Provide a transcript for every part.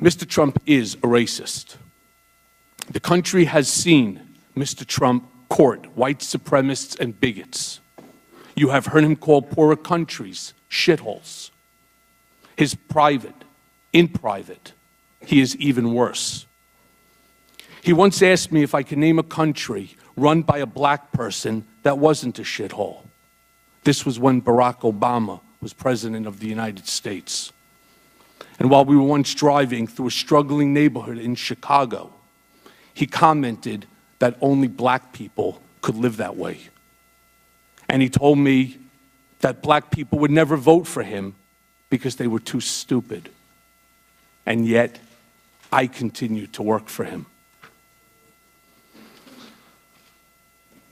Mr. Trump is a racist. The country has seen Mr. Trump court white supremacists and bigots. You have heard him call poorer countries shitholes. In private, he is even worse. He once asked me if I could name a country run by a black person that wasn't a shithole. This was when Barack Obama was president of the United States. And while we were once driving through a struggling neighborhood in Chicago, he commented that only black people could live that way. And he told me that black people would never vote for him because they were too stupid. And yet, I continued to work for him.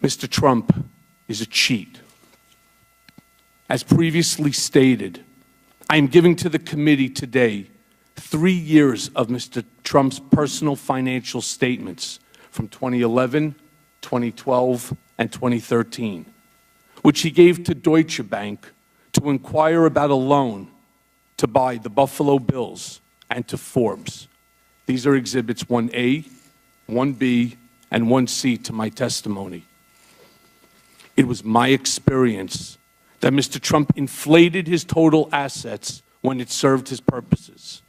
Mr. Trump is a cheat. As previously stated, I am giving to the committee today 3 years of Mr. Trump's personal financial statements from 2011, 2012, and 2013, which he gave to Deutsche Bank to inquire about a loan to buy the Buffalo Bills and to Forbes. These are Exhibits 1A, 1B, and 1C to my testimony. It was my experience that Mr. Trump inflated his total assets when it served his purposes,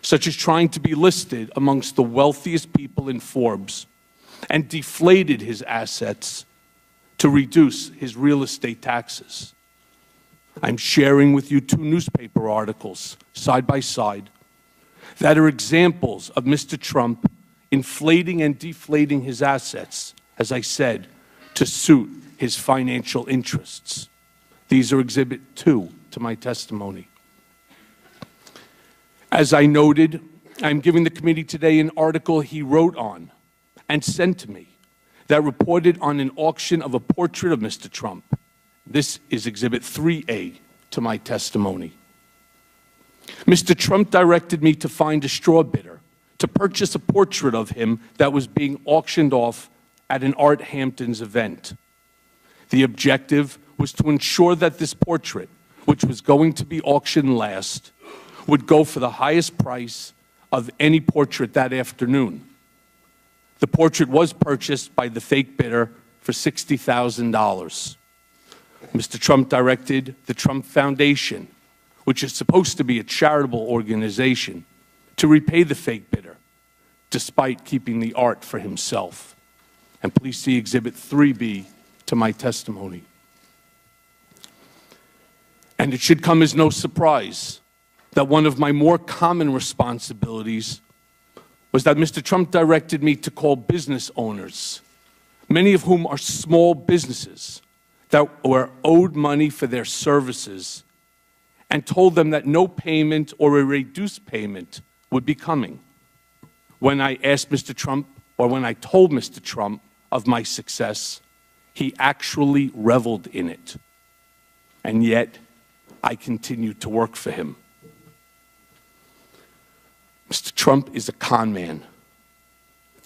such as trying to be listed amongst the wealthiest people in Forbes, and deflated his assets to reduce his real estate taxes. I'm sharing with you 2 newspaper articles, side by side, that are examples of Mr. Trump inflating and deflating his assets, as I said, to suit his financial interests. These are Exhibit 2 to my testimony. As I noted, I'm giving the committee today an article he wrote on and sent to me that reported on an auction of a portrait of Mr. Trump. This is Exhibit 3A to my testimony. Mr. Trump directed me to find a straw bidder to purchase a portrait of him that was being auctioned off at an Art Hamptons event. The objective was to ensure that this portrait, which was going to be auctioned last, would go for the highest price of any portrait that afternoon. The portrait was purchased by the fake bidder for $60,000. Mr. Trump directed the Trump Foundation, which is supposed to be a charitable organization, to repay the fake bidder, despite keeping the art for himself. And please see Exhibit 3B to my testimony. And it should come as no surprise that one of my more common responsibilities was that Mr. Trump directed me to call business owners, many of whom are small businesses that were owed money for their services, and told them that no payment or a reduced payment would be coming. When I asked Mr. Trump, or when I told Mr. Trump of my success, he actually reveled in it. And yet, I continued to work for him. Mr. Trump is a con man.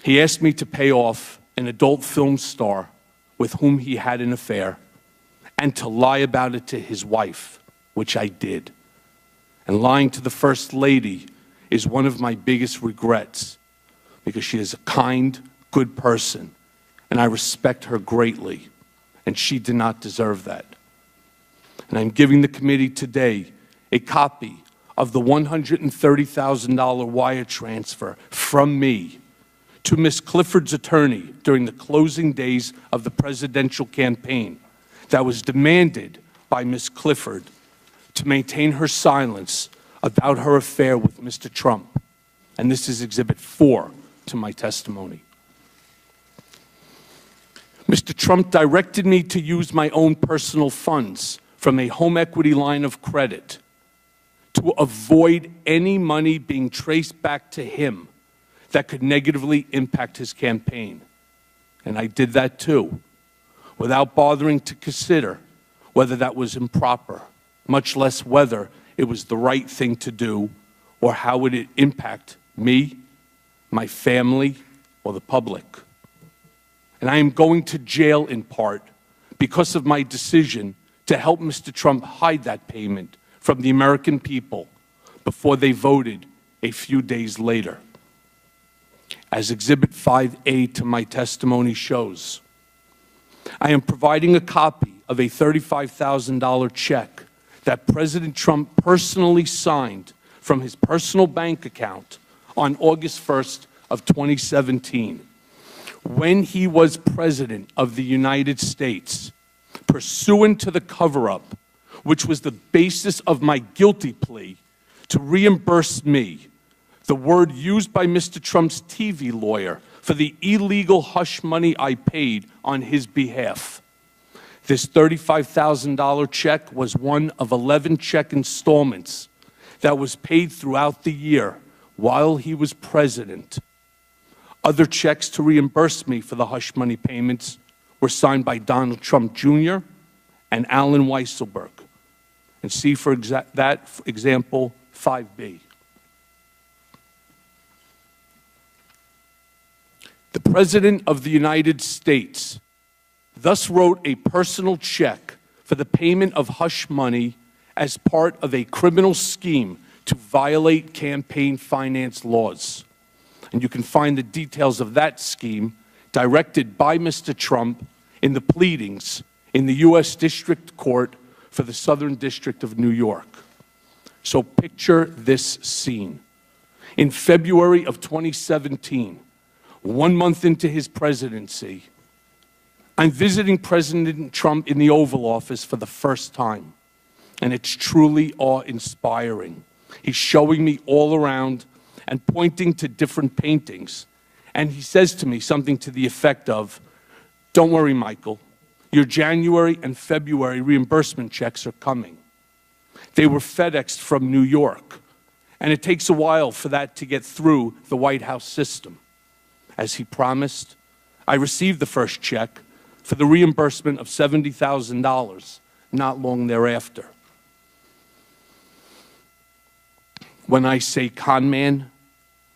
He asked me to pay off an adult film star with whom he had an affair and to lie about it to his wife, which I did. And lying to the First Lady is one of my biggest regrets because she is a kind, good person, and I respect her greatly, and she did not deserve that. And I'm giving the committee today a copy of the $130,000 wire transfer from me to Ms. Clifford's attorney during the closing days of the presidential campaign that was demanded by Ms. Clifford to maintain her silence about her affair with Mr. Trump. And this is Exhibit 4 to my testimony. Mr. Trump directed me to use my own personal funds from a home equity line of credit to avoid any money being traced back to him that could negatively impact his campaign. And I did that too, without bothering to consider whether that was improper, much less whether it was the right thing to do or how would it impact me, my family, or the public. And I am going to jail in part because of my decision to help Mr. Trump hide that payment from the American people before they voted a few days later. As Exhibit 5A to my testimony shows, I am providing a copy of a $35,000 check that President Trump personally signed from his personal bank account on August 1st of 2017, when he was President of the United States, pursuant to the cover-up, which was the basis of my guilty plea, to reimburse me, the word used by Mr. Trump's TV lawyer, for the illegal hush money I paid on his behalf. This $35,000 check was one of 11 check installments that was paid throughout the year while he was president. Other checks to reimburse me for the hush money payments were signed by Donald Trump Jr. and Alan Weisselberg. And see for that example 5B. The President of the United States thus wrote a personal check for the payment of hush money as part of a criminal scheme to violate campaign finance laws. And you can find the details of that scheme directed by Mr. Trump in the pleadings in the U.S. District Court for the Southern District of New York. So picture this scene. In February of 2017, 1 month into his presidency, I'm visiting President Trump in the Oval Office for the first time, and it's truly awe-inspiring. He's showing me all around and pointing to different paintings, and he says to me something to the effect of, "Don't worry, Michael, your January and February reimbursement checks are coming." They were FedExed from New York, and it takes a while for that to get through the White House system. As he promised, I received the first check for the reimbursement of $70,000 not long thereafter. When I say con man,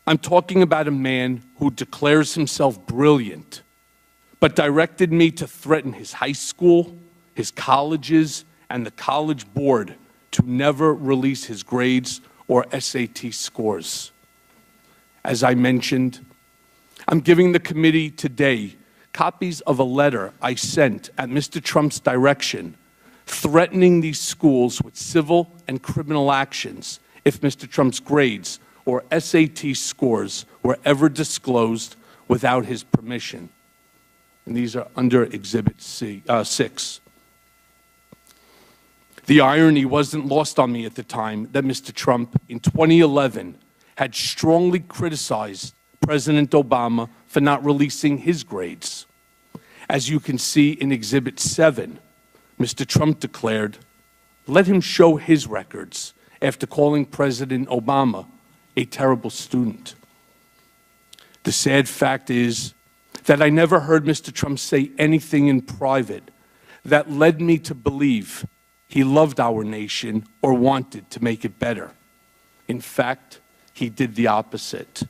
I'm talking about a man who declares himself brilliant, but directed me to threaten his high school, his colleges, and the college board to never release his grades or SAT scores. As I mentioned, I'm giving the committee today copies of a letter I sent at Mr. Trump's direction, threatening these schools with civil and criminal actions if Mr. Trump's grades or SAT scores were ever disclosed without his permission. And these are under Exhibit 6. The irony wasn't lost on me at the time that Mr. Trump, in 2011, had strongly criticized President Obama for not releasing his grades. As you can see in Exhibit 7, Mr. Trump declared, "Let him show his records," after calling President Obama a terrible student. The sad fact is that I never heard Mr. Trump say anything in private that led me to believe he loved our nation or wanted to make it better. In fact, he did the opposite.